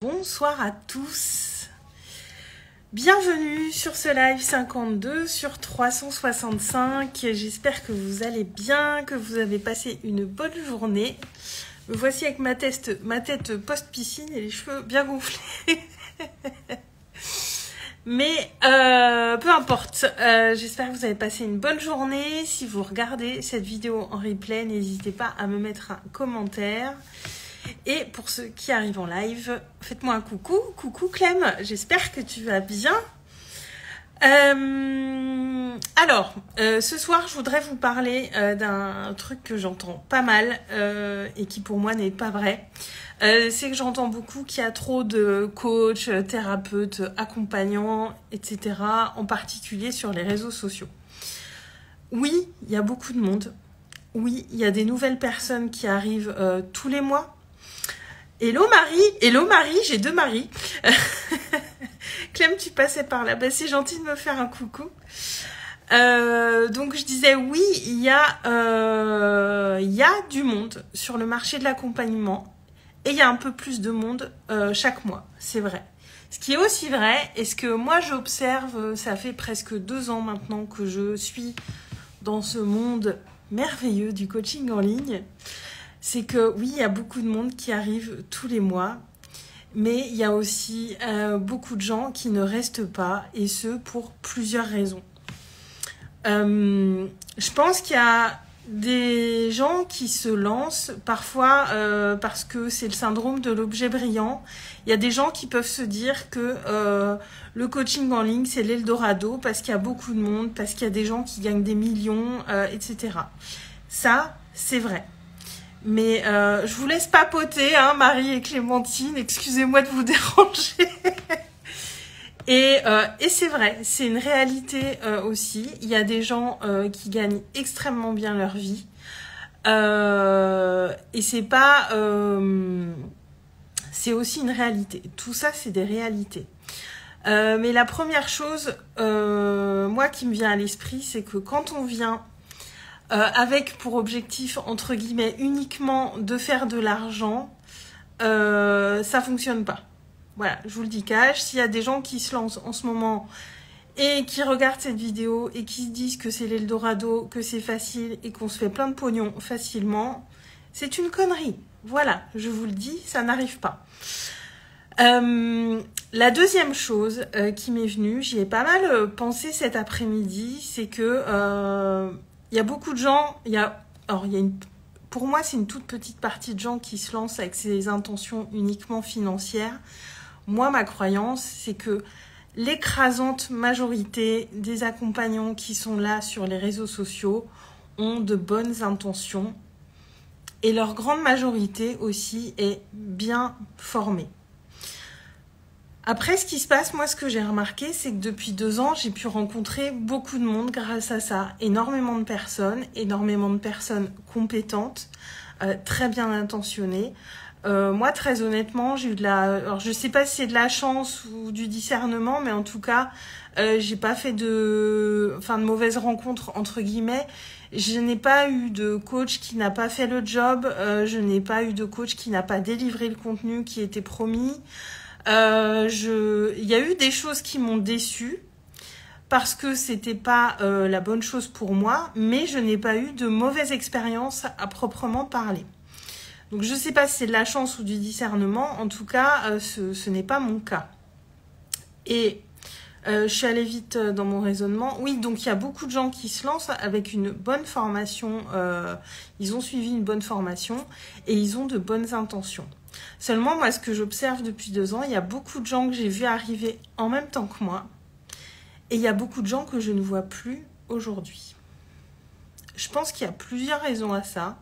Bonsoir à tous, bienvenue sur ce live 52 sur 365, j'espère que vous allez bien, que vous avez passé une bonne journée. Me voici avec ma tête post-piscine et les cheveux bien gonflés. Mais peu importe, j'espère que vous avez passé une bonne journée. Si vous regardez cette vidéo en replay, n'hésitez pas à me mettre un commentaire. Et pour ceux qui arrivent en live, faites-moi un coucou. Coucou Clem, j'espère que tu vas bien. Ce soir, je voudrais vous parler d'un truc que j'entends pas mal et qui pour moi n'est pas vrai. C'est que j'entends beaucoup qu'il y a trop de coachs, thérapeutes, accompagnants, etc. en particulier sur les réseaux sociaux. Oui, il y a beaucoup de monde. Oui, il y a des nouvelles personnes qui arrivent tous les mois. Hello Marie, j'ai deux Marie. Clem, tu passais par là. C'est gentil de me faire un coucou. Donc je disais oui, il y a du monde sur le marché de l'accompagnement et il y a un peu plus de monde chaque mois, c'est vrai. Ce qui est aussi vrai, et ce que moi j'observe, ça fait presque 2 ans maintenant que je suis dans ce monde merveilleux du coaching en ligne, c'est que oui, il y a beaucoup de monde qui arrive tous les mois, mais il y a aussi beaucoup de gens qui ne restent pas, et ce pour plusieurs raisons. Je pense qu'il y a des gens qui se lancent parfois parce que c'est le syndrome de l'objet brillant. Il y a des gens qui peuvent se dire que le coaching en ligne, c'est l'Eldorado parce qu'il y a beaucoup de monde, parce qu'il y a des gens qui gagnent des millions, etc. Ça, c'est vrai. Mais je vous laisse papoter, hein, Marie et Clémentine, excusez-moi de vous déranger. Et c'est vrai, c'est une réalité aussi. Il y a des gens qui gagnent extrêmement bien leur vie. Et c'est pas... c'est aussi une réalité. Tout ça, c'est des réalités. Mais la première chose, moi, qui me vient à l'esprit, c'est que quand on vient avec pour objectif, entre guillemets, uniquement de faire de l'argent, ça fonctionne pas. Voilà, je vous le dis cash, s'il y a des gens qui se lancent en ce moment et qui regardent cette vidéo et qui se disent que c'est l'Eldorado, que c'est facile et qu'on se fait plein de pognon facilement, c'est une connerie. Voilà, je vous le dis, ça n'arrive pas. La deuxième chose qui m'est venue, j'y ai pas mal pensé cet après-midi, c'est que il y a beaucoup de gens, pour moi c'est une toute petite partie de gens qui se lancent avec ces intentions uniquement financières. Moi, ma croyance, c'est que l'écrasante majorité des accompagnants qui sont là sur les réseaux sociaux ont de bonnes intentions et leur grande majorité aussi est bien formée. Après, ce qui se passe, moi, ce que j'ai remarqué, c'est que depuis 2 ans, j'ai pu rencontrer beaucoup de monde grâce à ça. Énormément de personnes compétentes, très bien intentionnées. Moi, très honnêtement, j'ai eu alors, je sais pas si c'est de la chance ou du discernement, mais en tout cas, j'ai pas fait de mauvaises rencontres, entre guillemets. Je n'ai pas eu de coach qui n'a pas fait le job. Je n'ai pas eu de coach qui n'a pas délivré le contenu qui était promis. Il y a eu des choses qui m'ont déçue parce que c'était pas la bonne chose pour moi, mais je n'ai pas eu de mauvaise expérience à proprement parler. Donc je sais pas si c'est de la chance ou du discernement, en tout cas ce n'est pas mon cas. Et je suis allée vite dans mon raisonnement. Oui, donc il y a beaucoup de gens qui se lancent avec une bonne formation, ils ont suivi une bonne formation et ils ont de bonnes intentions. Seulement, moi, ce que j'observe depuis 2 ans, il y a beaucoup de gens que j'ai vus arriver en même temps que moi. Et il y a beaucoup de gens que je ne vois plus aujourd'hui. Je pense qu'il y a plusieurs raisons à ça.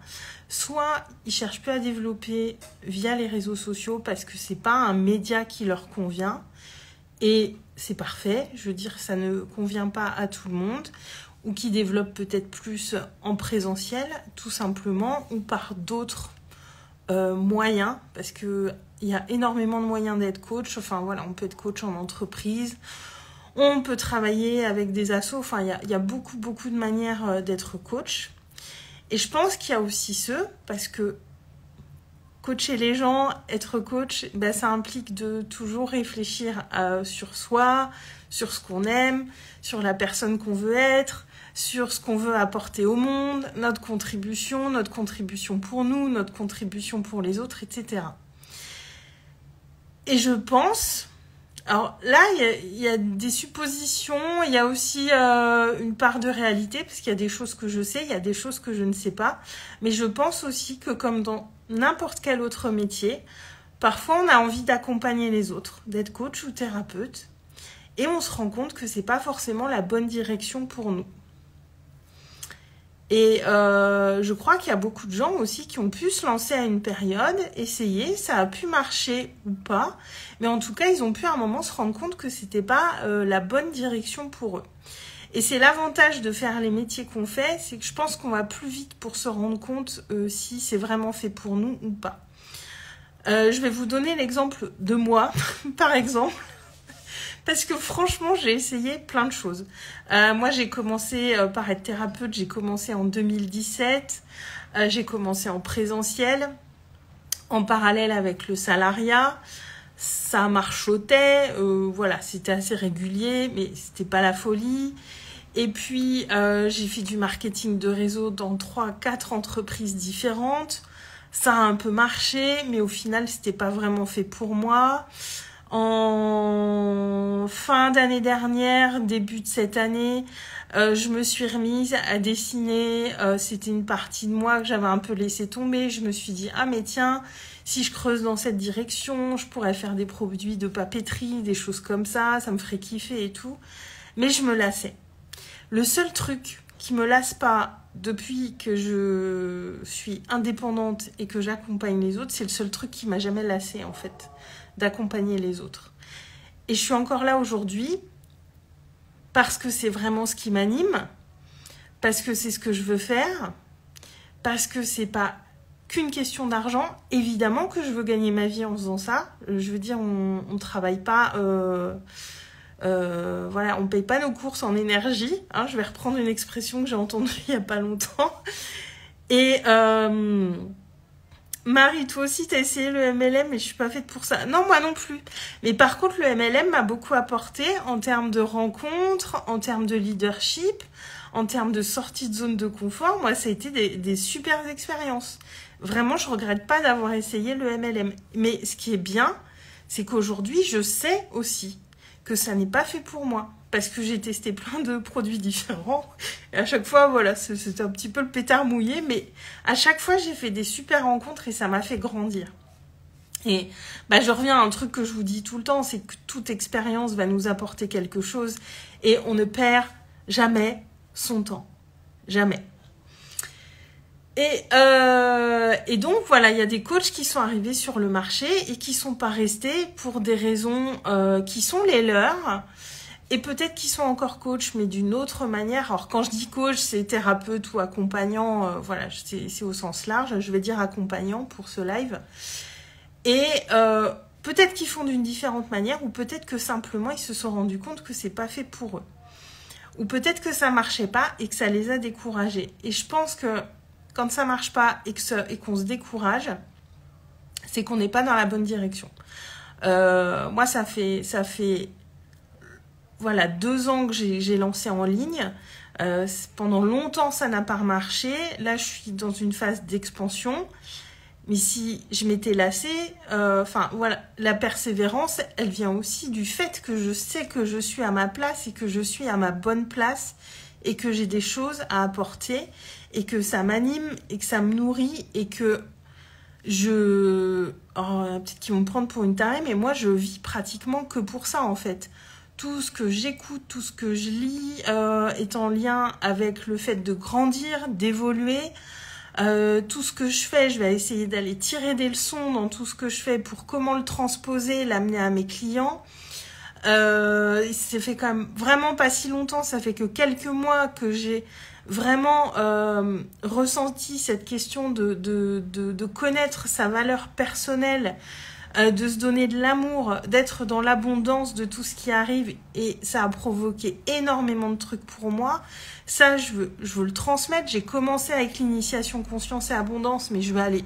Soit ils cherchent plus à développer via les réseaux sociaux parce que c'est pas un média qui leur convient. Et c'est parfait. Je veux dire, ça ne convient pas à tout le monde. Ou qui développent peut-être plus en présentiel, tout simplement, ou par d'autres moyens, parce que il y a énormément de moyens d'être coach. Enfin voilà, on peut être coach en entreprise, on peut travailler avec des assos. Enfin, il y a beaucoup de manières d'être coach. Et je pense qu'il y a aussi parce que coacher les gens, être coach, ben, ça implique de toujours réfléchir sur soi, sur ce qu'on aime, sur la personne qu'on veut être, sur ce qu'on veut apporter au monde, notre contribution pour nous, notre contribution pour les autres, etc. Et je pense... Alors là, il y a des suppositions, il y a aussi une part de réalité, parce qu'il y a des choses que je sais, il y a des choses que je ne sais pas. Mais je pense aussi que comme dans n'importe quel autre métier, parfois on a envie d'accompagner les autres, d'être coach ou thérapeute, et on se rend compte que c'est pas forcément la bonne direction pour nous. Et je crois qu'il y a beaucoup de gens aussi qui ont pu se lancer à une période, essayer, ça a pu marcher ou pas, mais en tout cas, ils ont pu à un moment se rendre compte que c'était pas la bonne direction pour eux. Et c'est l'avantage de faire les métiers qu'on fait, c'est que je pense qu'on va plus vite pour se rendre compte si c'est vraiment fait pour nous ou pas. Je vais vous donner l'exemple de moi, par exemple. Parce que franchement, j'ai essayé plein de choses. Moi, j'ai commencé par être thérapeute, j'ai commencé en 2017. J'ai commencé en présentiel, en parallèle avec le salariat. Ça marchotait, voilà, c'était assez régulier, mais c'était pas la folie. Et puis, j'ai fait du marketing de réseau dans 3-4 entreprises différentes. Ça a un peu marché, mais au final, c'était pas vraiment fait pour moi. En fin d'année dernière, début de cette année, je me suis remise à dessiner. C'était une partie de moi que j'avais un peu laissé tomber. Je me suis dit, ah mais tiens, si je creuse dans cette direction, je pourrais faire des produits de papeterie, des choses comme ça me ferait kiffer et tout. Mais je me lassais. Le seul truc qui me lasse pas depuis que je suis indépendante et que j'accompagne les autres, c'est le seul truc qui m'a jamais lassée en fait, d'accompagner les autres. Et je suis encore là aujourd'hui parce que c'est vraiment ce qui m'anime, parce que c'est ce que je veux faire, parce que c'est pas qu'une question d'argent. Évidemment que je veux gagner ma vie en faisant ça. Je veux dire, on travaille pas... voilà, on paye pas nos courses en énergie. Hein, je vais reprendre une expression que j'ai entendue il y a pas longtemps. Et Marie, toi aussi, t'as essayé le MLM, mais je suis pas faite pour ça. Non, moi non plus. Mais par contre, le MLM m'a beaucoup apporté en termes de rencontres, en termes de leadership, en termes de sortie de zone de confort. Moi, ça a été des super expériences. Vraiment, je regrette pas d'avoir essayé le MLM. Mais ce qui est bien, c'est qu'aujourd'hui, je sais aussi que ça n'est pas fait pour moi. Parce que j'ai testé plein de produits différents. Et à chaque fois, voilà, c'était un petit peu le pétard mouillé. Mais à chaque fois, j'ai fait des super rencontres et ça m'a fait grandir. Et je reviens à un truc que je vous dis tout le temps, c'est que toute expérience va nous apporter quelque chose. Et on ne perd jamais son temps. Jamais. Et donc, voilà, il y a des coachs qui sont arrivés sur le marché et qui sont pas restés pour des raisons qui sont les leurs. Et peut-être qu'ils sont encore coachs, mais d'une autre manière. Alors, quand je dis coach, c'est thérapeute ou accompagnant. Voilà, c'est au sens large. Je vais dire accompagnant pour ce live. Et peut-être qu'ils font d'une différente manière, ou peut-être que simplement, ils se sont rendus compte que c'est pas fait pour eux. Ou peut-être que ça marchait pas et que ça les a découragés. Et je pense que quand ça marche pas et qu'on se décourage, c'est qu'on n'est pas dans la bonne direction. Moi, ça fait voilà 2 ans que j'ai lancé en ligne. Pendant longtemps, ça n'a pas marché. Là, je suis dans une phase d'expansion. Mais si je m'étais lassée, voilà, la persévérance, elle vient aussi du fait que je sais que je suis à ma place et que je suis à ma bonne place et que j'ai des choses à apporter et que ça m'anime et que ça me nourrit et que peut-être qu'ils vont me prendre pour une tarée, mais moi, je vis pratiquement que pour ça, en fait. Tout ce que j'écoute, tout ce que je lis est en lien avec le fait de grandir, d'évoluer. Tout ce que je fais, je vais essayer d'aller tirer des leçons dans tout ce que je fais pour comment le transposer, l'amener à mes clients. Ça fait quand même vraiment pas si longtemps, ça fait que quelques mois que j'ai vraiment ressenti cette question de connaître sa valeur personnelle, de se donner de l'amour, d'être dans l'abondance de tout ce qui arrive, et ça a provoqué énormément de trucs pour moi. Ça, je veux le transmettre. J'ai commencé avec l'initiation conscience et abondance, mais je vais aller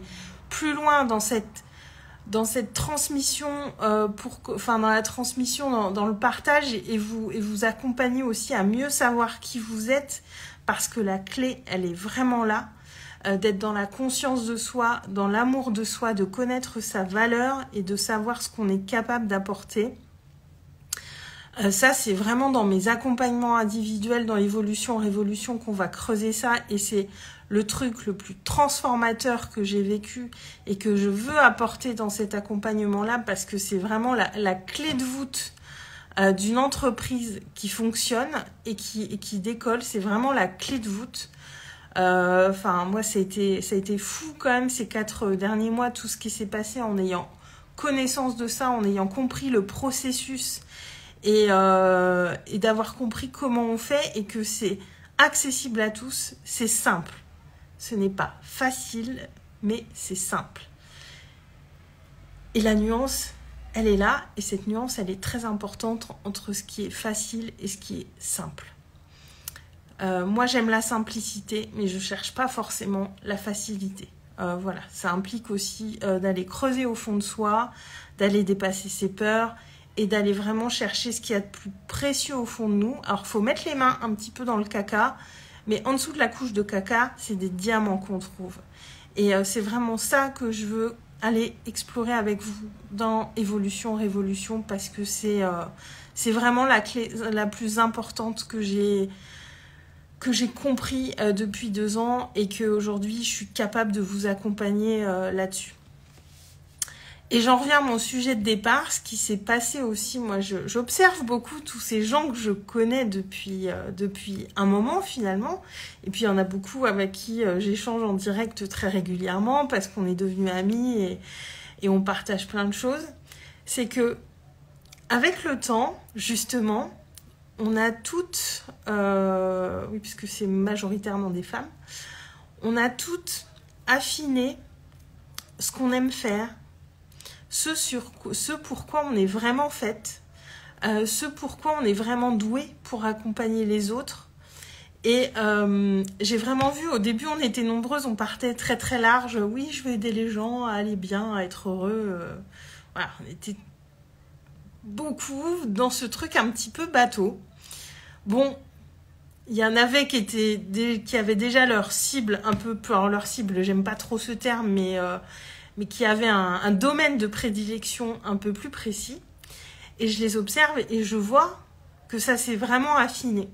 plus loin dans cette transmission, dans la transmission, dans le partage, et vous accompagner aussi à mieux savoir qui vous êtes, parce que la clé, elle est vraiment là, d'être dans la conscience de soi, dans l'amour de soi, de connaître sa valeur et de savoir ce qu'on est capable d'apporter. Ça, c'est vraiment dans mes accompagnements individuels, dans l'évolution, révolution, qu'on va creuser ça, et c'est le truc le plus transformateur que j'ai vécu et que je veux apporter dans cet accompagnement-là, parce que c'est vraiment la clé de voûte d'une entreprise qui fonctionne et qui décolle. C'est vraiment la clé de voûte. Moi, ça a été fou quand même ces 4 derniers mois, tout ce qui s'est passé, en ayant connaissance de ça, en ayant compris le processus et d'avoir compris comment on fait, et que c'est accessible à tous, c'est simple. Ce n'est pas facile, mais c'est simple. Et la nuance, elle est là, et cette nuance, elle est très importante entre ce qui est facile et ce qui est simple. Moi, j'aime la simplicité, mais je ne cherche pas forcément la facilité. Voilà, ça implique aussi d'aller creuser au fond de soi, d'aller dépasser ses peurs, et d'aller vraiment chercher ce qu'il y a de plus précieux au fond de nous. Alors, il faut mettre les mains un petit peu dans le caca, mais en dessous de la couche de caca, c'est des diamants qu'on trouve. Et c'est vraiment ça que je veux aller explorer avec vous dans Évolution, Révolution, parce que c'est vraiment la clé la plus importante que j'ai compris depuis 2 ans, et qu'aujourd'hui, je suis capable de vous accompagner là-dessus. Et j'en reviens à mon sujet de départ, ce qui s'est passé aussi. Moi, j'observe beaucoup tous ces gens que je connais depuis un moment finalement. Et puis, il y en a beaucoup avec qui j'échange en direct très régulièrement, parce qu'on est devenus amis et on partage plein de choses. C'est que, avec le temps, justement, on a toutes, oui, puisque c'est majoritairement des femmes, on a toutes affiné ce qu'on aime faire, ce pourquoi on est vraiment faite, ce pourquoi on est vraiment doué pour accompagner les autres. Et j'ai vraiment vu, au début on était nombreuses, on partait très très large, oui je veux aider les gens à aller bien, à être heureux, voilà, on était beaucoup dans ce truc un petit peu bateau. Bon, il y en avait qui avaient déjà leur cible un peu, alors leur cible, j'aime pas trop ce terme, mais qui avaient un domaine de prédilection un peu plus précis. Et je les observe et je vois que ça s'est vraiment affiné.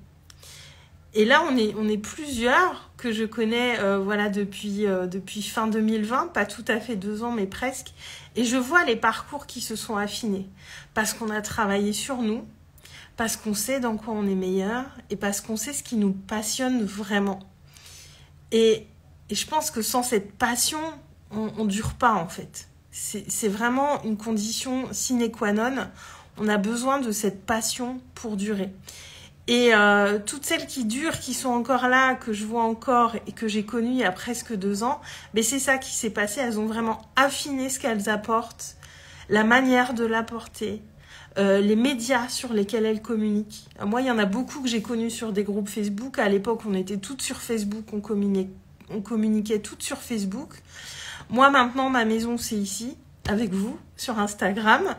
Et là, on est plusieurs que je connais depuis fin 2020, pas tout à fait 2 ans, mais presque. Et je vois les parcours qui se sont affinés. Parce qu'on a travaillé sur nous, parce qu'on sait dans quoi on est meilleur, et parce qu'on sait ce qui nous passionne vraiment. Et je pense que sans cette passion, on dure pas en fait. C'est vraiment une condition sine qua non. On a besoin de cette passion pour durer. Et toutes celles qui durent, qui sont encore là, que je vois encore et que j'ai connues il y a presque 2 ans, mais c'est ça qui s'est passé. Elles ont vraiment affiné ce qu'elles apportent, la manière de l'apporter, les médias sur lesquels elles communiquent. Moi, il y en a beaucoup que j'ai connus sur des groupes Facebook. À l'époque, on était toutes sur Facebook, on communiquait toutes sur Facebook. Moi, maintenant, ma maison, c'est ici, avec vous, sur Instagram.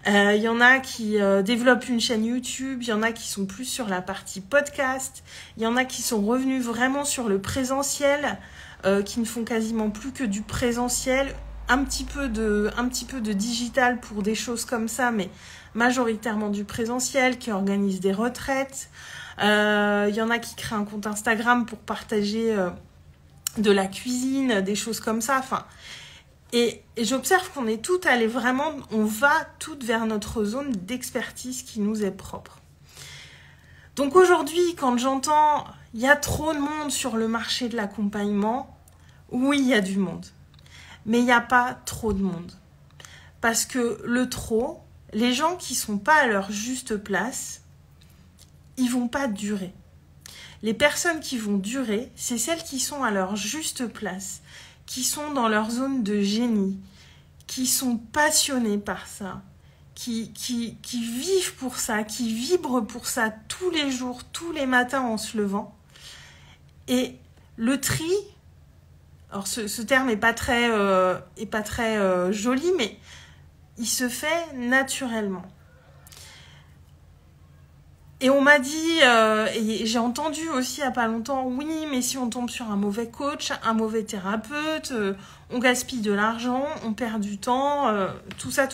Il y en a qui développent une chaîne YouTube, il y en a qui sont plus sur la partie podcast, il y en a qui sont revenus vraiment sur le présentiel, qui ne font quasiment plus que du présentiel, un petit peu de digital pour des choses comme ça, mais majoritairement du présentiel, qui organisent des retraites. Il y en a qui créent un compte Instagram pour partager de la cuisine, des choses comme ça, enfin... Et j'observe qu'on est toutes allées vraiment, on va toutes vers notre zone d'expertise qui nous est propre. Donc aujourd'hui, quand j'entends « il y a trop de monde sur le marché de l'accompagnement », oui, il y a du monde. Mais il n'y a pas trop de monde. Parce que le trop, les gens qui ne sont pas à leur juste place, ils ne vont pas durer. Les personnes qui vont durer, c'est celles qui sont à leur juste place, qui sont dans leur zone de génie, qui sont passionnés par ça, qui vivent pour ça, qui vibrent pour ça tous les jours, tous les matins en se levant. Et le tri, Alors ce terme est pas très joli, mais il se fait naturellement. Et on m'a dit, et j'ai entendu aussi il n'y a pas longtemps, oui, mais si on tombe sur un mauvais coach, un mauvais thérapeute, on gaspille de l'argent, on perd du temps, tout ça.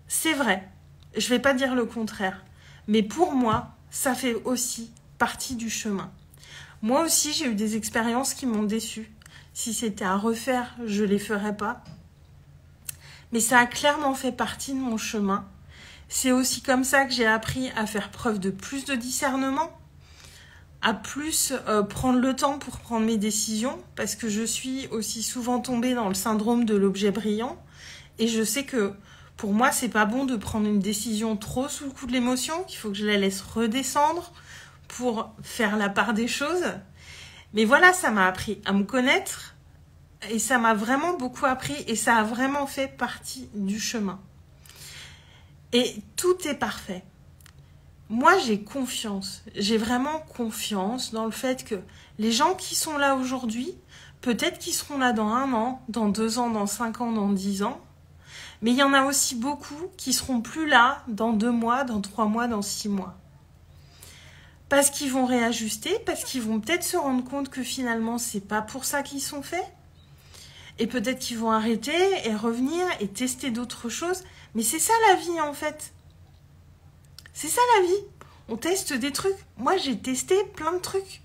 C'est vrai, je vais pas dire le contraire. Mais pour moi, ça fait aussi partie du chemin. Moi aussi, j'ai eu des expériences qui m'ont déçue. Si c'était à refaire, je les ferais pas. Mais ça a clairement fait partie de mon chemin. C'est aussi comme ça que j'ai appris à faire preuve de plus de discernement, à plus prendre le temps pour prendre mes décisions, parce que je suis aussi souvent tombée dans le syndrome de l'objet brillant, et je sais que pour moi, c'est pas bon de prendre une décision trop sous le coup de l'émotion, qu'il faut que je la laisse redescendre pour faire la part des choses. Mais voilà, ça m'a appris à me connaître, et ça m'a vraiment beaucoup appris, et ça a vraiment fait partie du chemin. Et tout est parfait. Moi, j'ai confiance. J'ai vraiment confiance dans le fait que les gens qui sont là aujourd'hui, peut-être qu'ils seront là dans 1 an, dans 2 ans, dans 5 ans, dans 10 ans. Mais il y en a aussi beaucoup qui seront plus là dans 2 mois, dans 3 mois, dans 6 mois. Parce qu'ils vont réajuster, parce qu'ils vont peut-être se rendre compte que finalement, c'est pas pour ça qu'ils sont faits. Et peut-être qu'ils vont arrêter et revenir et tester d'autres choses. Mais c'est ça la vie en fait. C'est ça la vie. On teste des trucs. Moi j'ai testé plein de trucs.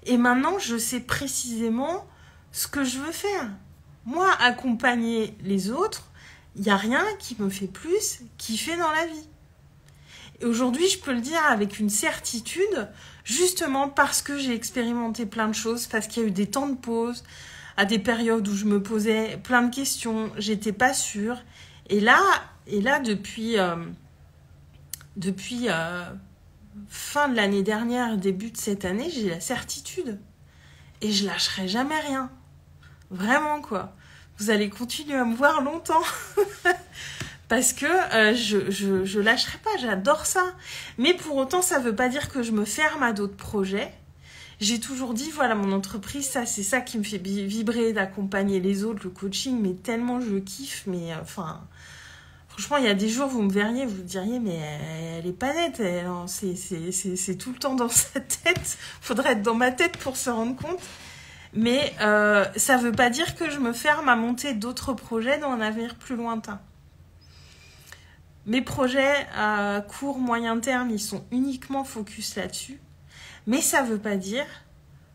Et maintenant je sais précisément ce que je veux faire. Moi accompagner les autres, il n'y a rien qui me fait plus kiffer dans la vie. Et aujourd'hui je peux le dire avec une certitude, justement parce que j'ai expérimenté plein de choses, parce qu'il y a eu des temps de pause, à des périodes où je me posais plein de questions, j'étais pas sûre. Et là depuis fin de l'année dernière, début de cette année, j'ai la certitude. Et je lâcherai jamais rien. Vraiment, quoi. Vous allez continuer à me voir longtemps. Parce que je lâcherai pas, j'adore ça. Mais pour autant, ça veut pas dire que je me ferme à d'autres projets. J'ai toujours dit, voilà, mon entreprise, ça, c'est ça qui me fait vibrer, d'accompagner les autres, le coaching, mais tellement je kiffe, mais franchement, il y a des jours, vous me verriez, vous diriez, mais elle est pas nette, c'est tout le temps dans sa tête, faudrait être dans ma tête pour se rendre compte, mais ça veut pas dire que je me ferme à monter d'autres projets dans un avenir plus lointain. Mes projets à court, moyen terme, ils sont uniquement focus là-dessus. Mais ça ne veut pas dire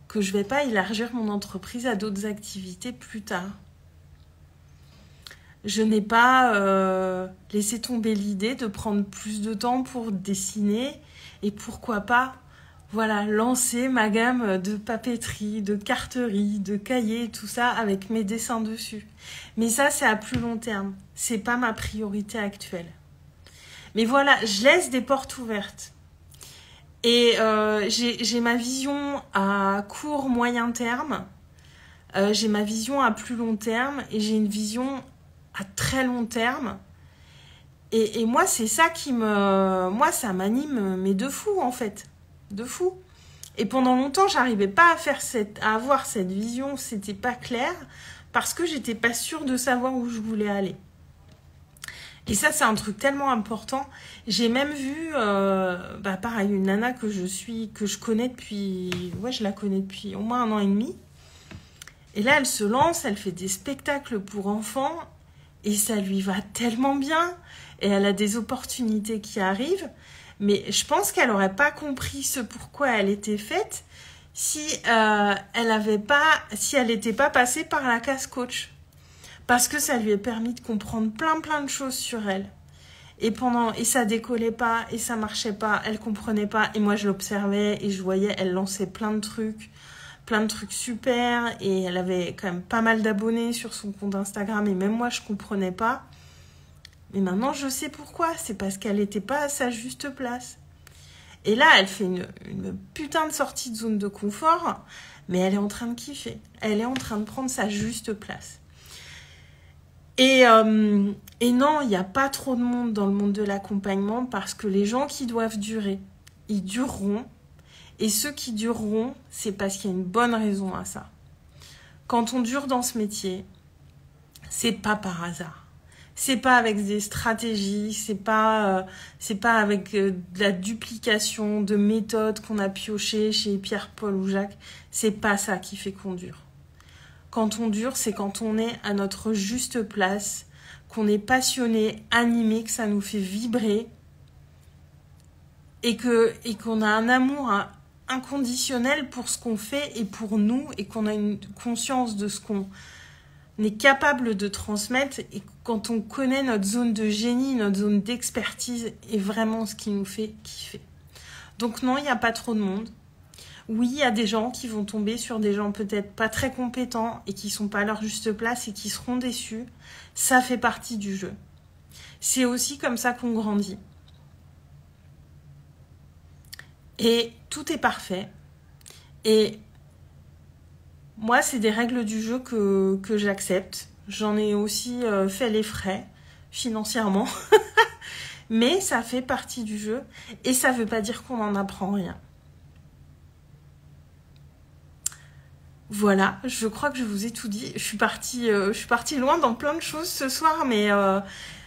que je ne vais pas élargir mon entreprise à d'autres activités plus tard. Je n'ai pas laissé tomber l'idée de prendre plus de temps pour dessiner et pourquoi pas, voilà, lancer ma gamme de papeterie, de carterie, de cahiers, tout ça avec mes dessins dessus. Mais ça, c'est à plus long terme. C'est pas ma priorité actuelle. Mais voilà, je laisse des portes ouvertes. Et j'ai ma vision à court, moyen terme, j'ai ma vision à plus long terme et j'ai une vision à très long terme. Et moi, c'est ça moi, ça m'anime, mais de fou en fait, de fou. Et pendant longtemps, j'arrivais pas à avoir cette vision, c'était pas clair, parce que j'étais pas sûre de savoir où je voulais aller. Et ça, c'est un truc tellement important. J'ai même vu, pareil, une nana que je connais depuis, je la connais depuis au moins 1 an et demi. Et là, elle se lance, elle fait des spectacles pour enfants et ça lui va tellement bien. Et elle a des opportunités qui arrivent. Mais je pense qu'elle n'aurait pas compris ce pourquoi elle était faite si elle n'était pas passée par la case coach. Parce que ça lui a permis de comprendre plein de choses sur elle. Et ça décollait pas, et ça marchait pas, elle comprenait pas. Et moi, je l'observais et je voyais, elle lançait plein de trucs super. Et elle avait quand même pas mal d'abonnés sur son compte Instagram. Et même moi, je comprenais pas. Mais maintenant, je sais pourquoi. C'est parce qu'elle n'était pas à sa juste place. Et là, elle fait une putain de sortie de zone de confort. Mais elle est en train de kiffer. Elle est en train de prendre sa juste place. Et non, il n'y a pas trop de monde dans le monde de l'accompagnement parce que les gens qui doivent durer, ils dureront. Et ceux qui dureront, c'est parce qu'il y a une bonne raison à ça. quand on dure dans ce métier, c'est pas par hasard. C'est pas avec des stratégies, c'est pas avec de la duplication de méthodes qu'on a pioché chez Pierre, Paul ou Jacques. C'est pas ça qui fait qu'on dure. Quand on dure, c'est quand on est à notre juste place, qu'on est passionné, animé, que ça nous fait vibrer et qu'on a un amour inconditionnel pour ce qu'on fait et pour nous et qu'on a une conscience de ce qu'on est capable de transmettre et quand on connaît notre zone de génie, notre zone d'expertise est vraiment ce qui nous fait kiffer. Donc non, il n'y a pas trop de monde. Oui, il y a des gens qui vont tomber sur des gens peut-être pas très compétents et qui sont pas à leur juste place et qui seront déçus. Ça fait partie du jeu. C'est aussi comme ça qu'on grandit. Et tout est parfait. Et moi, c'est des règles du jeu que j'accepte. J'en ai aussi fait les frais financièrement. Mais ça fait partie du jeu. Et ça ne veut pas dire qu'on n'en apprend rien. Voilà, je crois que je vous ai tout dit. Je suis partie loin dans plein de choses ce soir, mais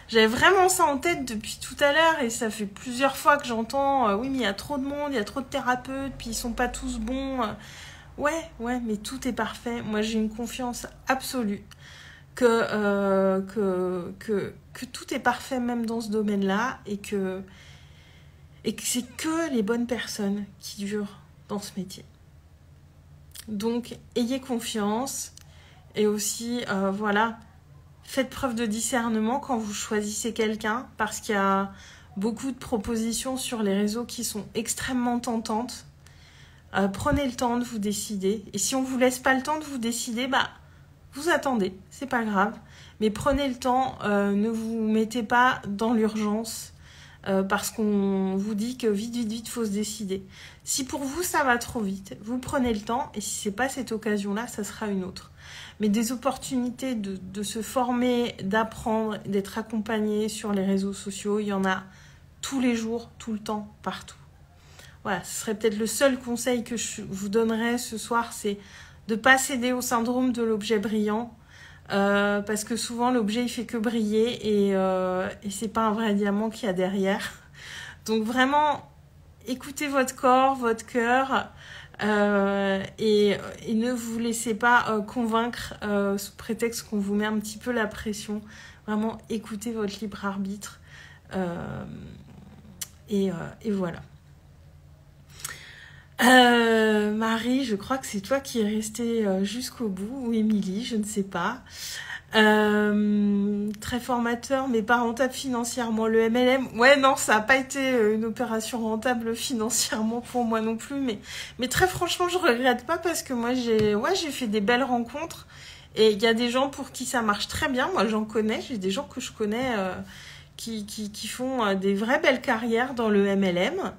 j'avais vraiment ça en tête depuis tout à l'heure et ça fait plusieurs fois que j'entends oui, mais il y a trop de monde, il y a trop de thérapeutes, puis ils sont pas tous bons. Ouais, mais tout est parfait. Moi, j'ai une confiance absolue que tout est parfait même dans ce domaine-là et que c'est que les bonnes personnes qui durent dans ce métier. Donc, ayez confiance et aussi, voilà, faites preuve de discernement quand vous choisissez quelqu'un parce qu'il y a beaucoup de propositions sur les réseaux qui sont extrêmement tentantes. Prenez le temps de vous décider. Et si on ne vous laisse pas le temps de vous décider, vous attendez, c'est pas grave. Mais prenez le temps, ne vous mettez pas dans l'urgence parce qu'on vous dit que vite, faut se décider. Si pour vous, ça va trop vite, vous prenez le temps et si c'est pas cette occasion-là, ça sera une autre. Mais des opportunités de se former, d'apprendre, d'être accompagné sur les réseaux sociaux, il y en a tous les jours, tout le temps, partout. Voilà, ce serait peut-être le seul conseil que je vous donnerais ce soir, c'est de ne pas céder au syndrome de l'objet brillant, parce que souvent l'objet il fait que briller et c'est pas un vrai diamant qu'il y a derrière. Donc vraiment, écoutez votre corps, votre cœur et ne vous laissez pas convaincre sous prétexte qu'on vous met un petit peu la pression. Vraiment, écoutez votre libre arbitre et voilà. Marie, je crois que c'est toi qui es restée jusqu'au bout, ou Émilie, je ne sais pas. Très formateur, mais pas rentable financièrement. Le MLM, ouais, non, ça n'a pas été une opération rentable financièrement pour moi non plus, mais très franchement, je regrette pas parce que moi, j'ai fait des belles rencontres et il y a des gens pour qui ça marche très bien. Moi, j'en connais, j'ai des gens que je connais qui font des vraies belles carrières dans le MLM.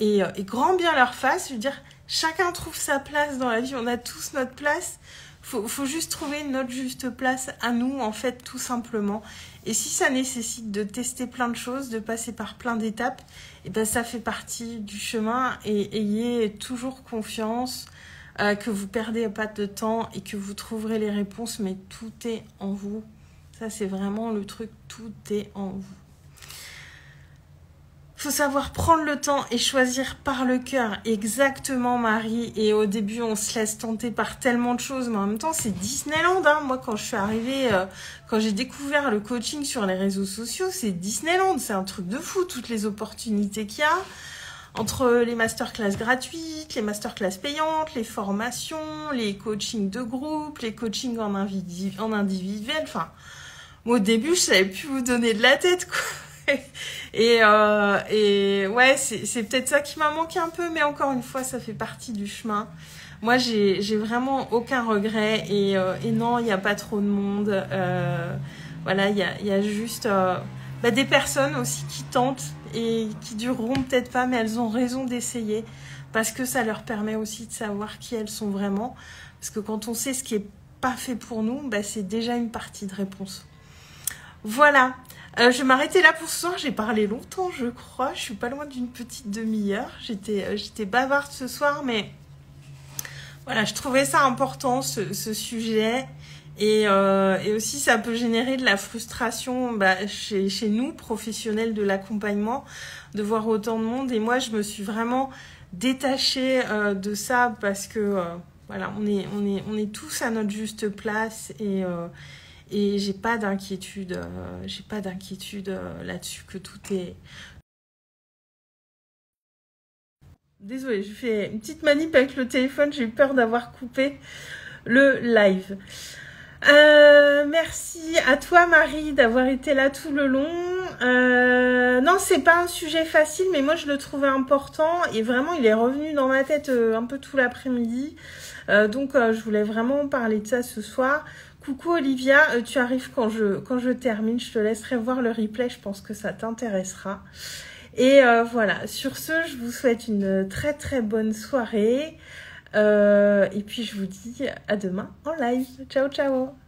Et grand bien leur face, je veux dire, chacun trouve sa place dans la vie, on a tous notre place, faut juste trouver notre juste place à nous, en fait, tout simplement. Et si ça nécessite de tester plein de choses, de passer par plein d'étapes, et ben ça fait partie du chemin et ayez toujours confiance que vous perdez pas de temps et que vous trouverez les réponses, mais tout est en vous. Ça, c'est vraiment le truc, tout est en vous. Faut savoir prendre le temps et choisir par le cœur, exactement Marie. Et au début, on se laisse tenter par tellement de choses, mais en même temps, c'est Disneyland. Hein. Moi, quand je suis arrivée, quand j'ai découvert le coaching sur les réseaux sociaux, c'est Disneyland. C'est un truc de fou, toutes les opportunités qu'il y a. Entre les masterclass gratuites, les masterclass payantes, les formations, les coachings de groupe, les coachings en individuel. Enfin, moi, au début, je savais plus vous donner de la tête, quoi. Et ouais, c'est peut-être ça qui m'a manqué un peu, mais encore une fois, ça fait partie du chemin. Moi, j'ai vraiment aucun regret et non, il n'y a pas trop de monde. Voilà, il y a juste des personnes aussi qui tentent et qui dureront peut-être pas, mais elles ont raison d'essayer parce que ça leur permet aussi de savoir qui elles sont vraiment. Parce que quand on sait ce qui est pas fait pour nous, c'est déjà une partie de réponse. Voilà. Je vais m'arrêter là pour ce soir. J'ai parlé longtemps, je crois. Je suis pas loin d'une petite demi-heure. J'étais bavarde ce soir, mais Voilà, je trouvais ça important, ce sujet. Et aussi, ça peut générer de la frustration chez nous, professionnels de l'accompagnement, de voir autant de monde. Et moi, je me suis vraiment détachée de ça parce que voilà, on est tous à notre juste place et j'ai pas d'inquiétude, là-dessus que tout est. Désolée, je fais une petite manip avec le téléphone, j'ai eu peur d'avoir coupé le live. Merci à toi Marie d'avoir été là tout le long. Non, c'est pas un sujet facile, mais moi je le trouvais important et vraiment il est revenu dans ma tête un peu tout l'après-midi. Donc je voulais vraiment parler de ça ce soir. Coucou Olivia, tu arrives quand je termine, je te laisserai voir le replay, je pense que ça t'intéressera. Et voilà, sur ce, je vous souhaite une très très bonne soirée. Et puis je vous dis à demain en live. Ciao ciao.